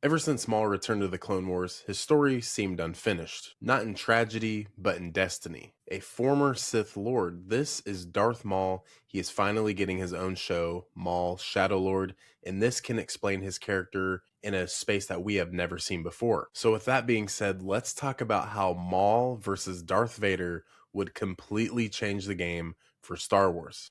Ever since Maul returned to the Clone Wars, his story seemed unfinished. Not in tragedy, but in destiny. A former Sith Lord, this is Darth Maul. He is finally getting his own show, Maul, Shadow Lord, and this can explain his character in a space that we have never seen before. So with that being said, let's talk about how Maul versus Darth Vader would completely change the game for Star Wars.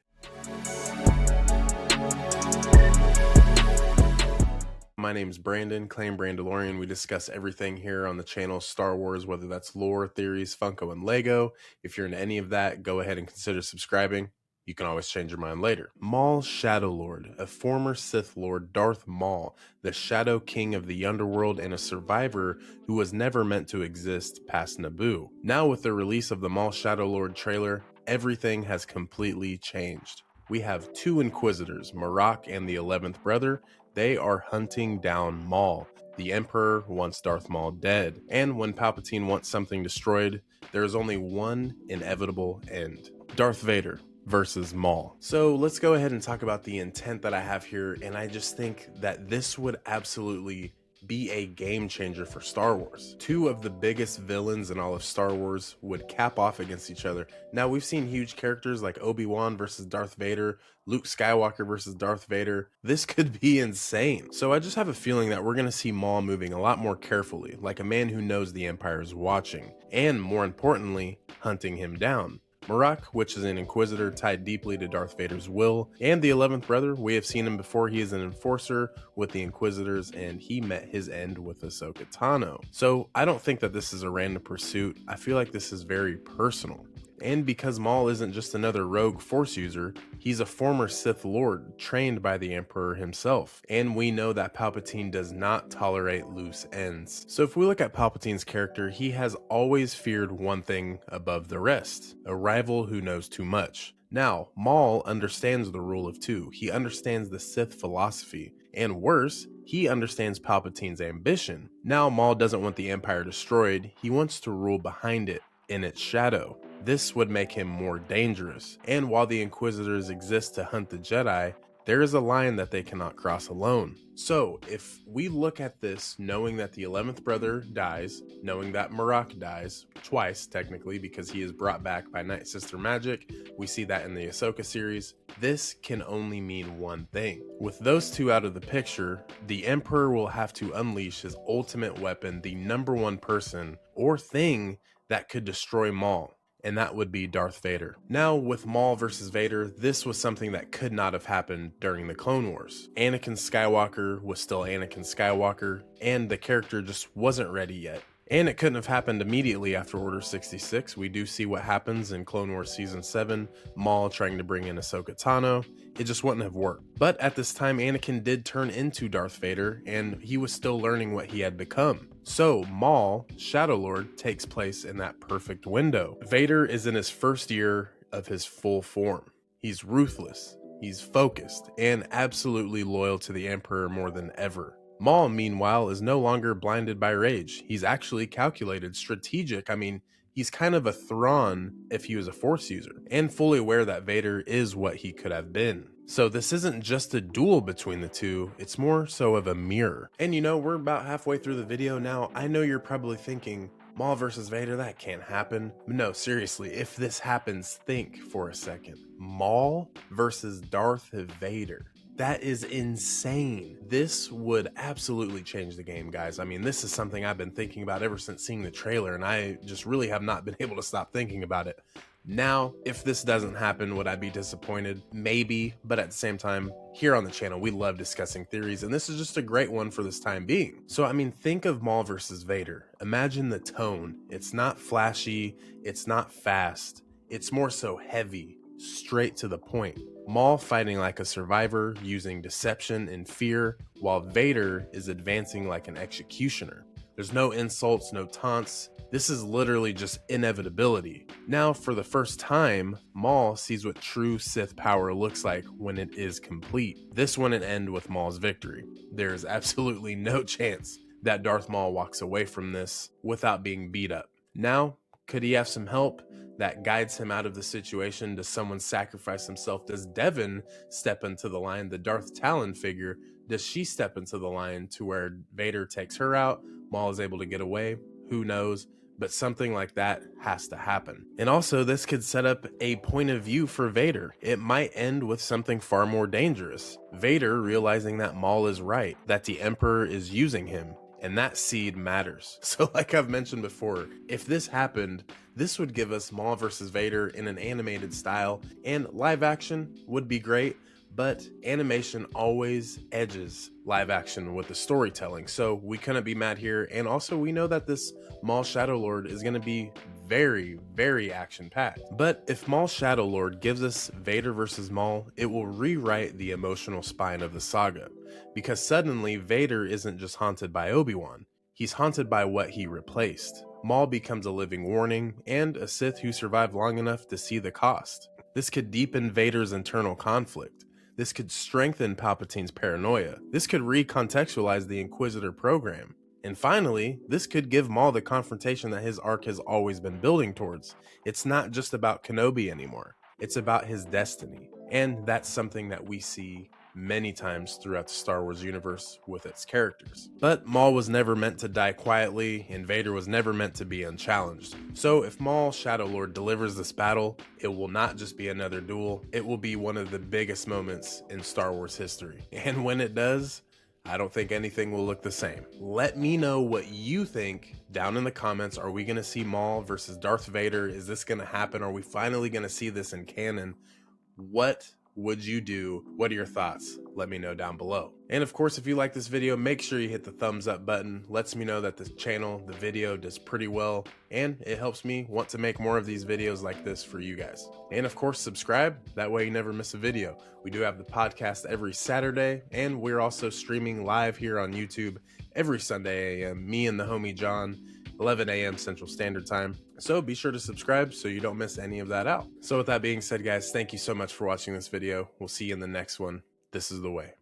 My name's Brandon, claim Brandalorian. We discuss everything here on the channel, Star Wars, whether that's lore, theories, Funko, and Lego. If you're into any of that, go ahead and consider subscribing. You can always change your mind later. Maul Shadow Lord, a former Sith Lord, Darth Maul, the Shadow King of the Underworld and a survivor who was never meant to exist past Naboo. Now with the release of the Maul Shadow Lord trailer, everything has completely changed. We have two Inquisitors, Marok and the 11th brother. They are hunting down Maul. The Emperor wants Darth Maul dead, and when Palpatine wants something destroyed, there is only one inevitable end. Darth Vader versus Maul. So let's go ahead and talk about the intent that I have here, and I just think that this would absolutely be a game changer for Star Wars. Two of the biggest villains in all of Star Wars would cap off against each other. Now, we've seen huge characters like Obi-Wan versus Darth Vader, Luke Skywalker versus Darth Vader. This could be insane. So I just have a feeling that we're going to see Maul moving a lot more carefully, like a man who knows the Empire is watching, and more importantly, hunting him down. Marok, which is an Inquisitor tied deeply to Darth Vader's will, and the 11th brother, we have seen him before. He is an enforcer with the Inquisitors, and he met his end with Ahsoka Tano. So I don't think that this is a random pursuit. I feel like this is very personal. And because Maul isn't just another rogue Force user, he's a former Sith Lord trained by the Emperor himself. And we know that Palpatine does not tolerate loose ends. So if we look at Palpatine's character, he has always feared one thing above the rest, a rival who knows too much. Now, Maul understands the rule of two. He understands the Sith philosophy. And worse, he understands Palpatine's ambition. Now, Maul doesn't want the Empire destroyed. He wants to rule behind it, in its shadow. This would make him more dangerous, and while the Inquisitors exist to hunt the Jedi, there is a line that they cannot cross alone. So, if we look at this knowing that the 11th brother dies, knowing that Marok dies, twice technically because he is brought back by Night Sister magic, we see that in the Ahsoka series, this can only mean one thing. With those two out of the picture, the Emperor will have to unleash his ultimate weapon, the #1 person or thing that could destroy Maul, and that would be Darth Vader. Now, with Maul versus Vader, this was something that could not have happened during the Clone Wars. Anakin Skywalker was still Anakin Skywalker, and the character just wasn't ready yet. And it couldn't have happened immediately after Order 66. We do see what happens in Clone Wars Season 7, Maul trying to bring in Ahsoka Tano. It just wouldn't have worked. But at this time, Anakin did turn into Darth Vader, and he was still learning what he had become. So Maul, Shadow Lord, takes place in that perfect window. Vader is in his first year of his full form. He's ruthless, he's focused, and absolutely loyal to the Emperor more than ever. Maul, meanwhile, is no longer blinded by rage. He's actually calculated, strategic. I mean, he's kind of a Thrawn if he was a Force user, and fully aware that Vader is what he could have been. So this isn't just a duel between the two, it's more so of a mirror. And you know, we're about halfway through the video now. I know you're probably thinking, Maul versus Vader, that can't happen. But no, seriously, if this happens, think for a second. Maul versus Darth Vader. That is insane. This would absolutely change the game, guys. I mean, this is something I've been thinking about ever since seeing the trailer, and I just really have not been able to stop thinking about it. Now, if this doesn't happen, would I be disappointed? Maybe, but at the same time, here on the channel, we love discussing theories, and this is just a great one for this time being. So, I mean, think of Maul versus Vader. Imagine the tone. It's not flashy, it's not fast, it's more so heavy, straight to the point. Maul fighting like a survivor, using deception and fear, while Vader is advancing like an executioner. There's no insults, no taunts. This is literally just inevitability. Now, for the first time, Maul sees what true Sith power looks like when it is complete. This wouldn't end with Maul's victory. There is absolutely no chance that Darth Maul walks away from this without being beat up. Now, could he have some help that guides him out of the situation? Does someone sacrifice himself? Does Devin step into the line, the Darth Talon figure, Does she step into the line to where Vader takes her out, Maul is able to get away? Who knows? But something like that has to happen. And also, this could set up a point of view for Vader. It might end with something far more dangerous. Vader realizing that Maul is right, that the Emperor is using him, and that seed matters. So like I've mentioned before, if this happened, this would give us Maul versus Vader in an animated style, and live action would be great, but animation always edges live action with the storytelling, so we couldn't be mad here. And also, we know that this Maul Shadow Lord is going to be very, very action-packed. But if Maul Shadow Lord gives us Vader versus Maul, it will rewrite the emotional spine of the saga, because suddenly Vader isn't just haunted by Obi-Wan, he's haunted by what he replaced. Maul becomes a living warning, and a Sith who survived long enough to see the cost. This could deepen Vader's internal conflict. This could strengthen Palpatine's paranoia. This could recontextualize the Inquisitor program. And finally, this could give Maul the confrontation that his arc has always been building towards. It's not just about Kenobi anymore. It's about his destiny. And that's something that we see many times throughout the Star Wars universe with its characters. But Maul was never meant to die quietly, and Vader was never meant to be unchallenged. So if Maul Shadow Lord delivers this battle, it will not just be another duel, it will be one of the biggest moments in Star Wars history. And when it does, I don't think anything will look the same. Let me know what you think down in the comments. Are we going to see Maul versus Darth Vader? Is this going to happen? Are we finally going to see this in canon? What would you do? What are your thoughts? Let me know down below. And of course, if you like this video, make sure you hit the thumbs up button. Lets me know that this channel, the video, does pretty well, and it helps me want to make more of these videos like this for you guys. And of course, subscribe. That way you never miss a video. We do have the podcast every Saturday, and we're also streaming live here on YouTube every Sunday AM, me and the homie John, 11 a.m. Central Standard Time. So be sure to subscribe so you don't miss any of that out. So with that being said, guys, thank you so much for watching this video. We'll see you in the next one. This is the way.